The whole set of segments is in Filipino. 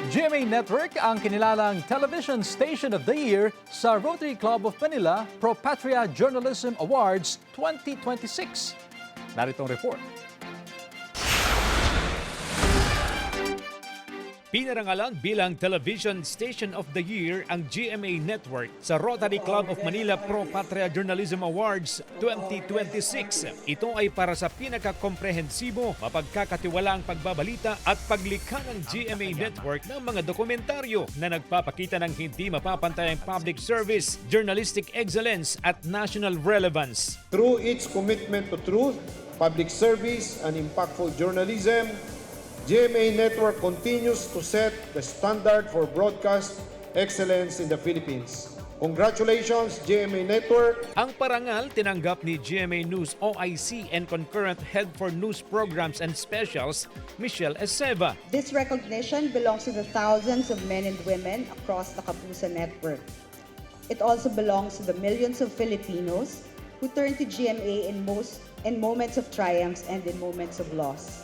GMA Network ang kinilalang Television Station of the Year sa Rotary Club of Manila Pro Patria Journalism Awards 2026. Narito ang report. Pinarangalan bilang Television Station of the Year ang GMA Network sa Rotary Club of Manila Pro Patria Journalism Awards 2026. Ito ay para sa pinakakomprehensibo, mapagkakatiwalaang pagbabalita at paglikha ng GMA Network ng mga dokumentaryo na nagpapakita ng hindi mapapantayang public service, journalistic excellence at national relevance. Through its commitment to truth, public service, and impactful journalism, GMA Network continues to set the standard for broadcast excellence in the Philippines. Congratulations, GMA Network! Ang parangal tinanggap ni GMA News OIC and concurrent head for news programs and specials, Michelle Eseva. This recognition belongs to the thousands of men and women across the Kapuso network. It also belongs to the millions of Filipinos who turn to GMA in moments of triumphs and in moments of loss.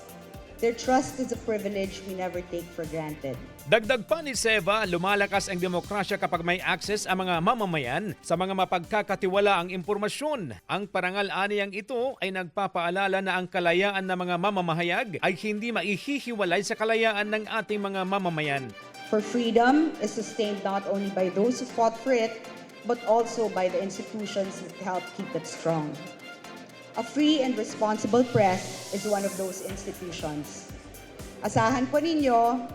Their trust is a privilege we never take for granted. Dagdag pa ni Seva, lumalakas ang demokrasya kapag may access ang mga mamamayan sa mga mapagkakatiwalaang impormasyon. Ang parangal aniyang ito ay nagpapaalala na ang kalayaan ng mga mamamahayag ay hindi maihihiwalay sa kalayaan ng ating mga mamamayan. For freedom is sustained not only by those who fought for it, but also by the institutions that help keep it strong. A free and responsible press is one of those institutions. Asahan po ninyo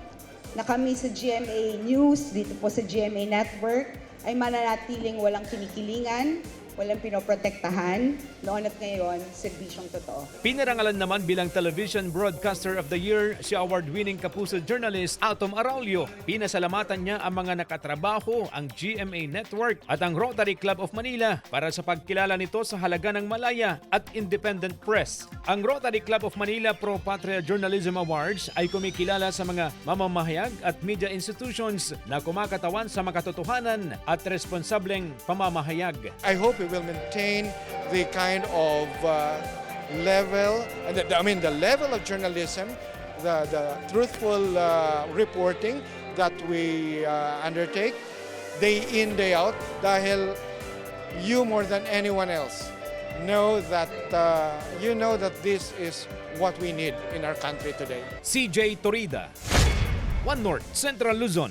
na kami sa GMA News, dito po sa GMA Network, ay mananatiling walang kinikilingan, walang pinoprotektahan, noon at ngayon, serbisyong totoo. Pinarangalan naman bilang Television Broadcaster of the Year si award-winning Kapuso journalist Atom Araulio. Pinasalamatan niya ang mga nakatrabaho, ang GMA Network at ang Rotary Club of Manila para sa pagkilala nito sa halaga ng malaya at independent press. Ang Rotary Club of Manila Pro Patria Journalism Awards ay kumikilala sa mga mamamahayag at media institutions na kumakatawan sa makatotohanan at responsableng pamamahayag. I hope we will maintain the kind of level, and the level of journalism, the truthful reporting that we undertake day in, day out, dahil you more than anyone else know that this is what we need in our country today. CJ Torida, One North, Central Luzon.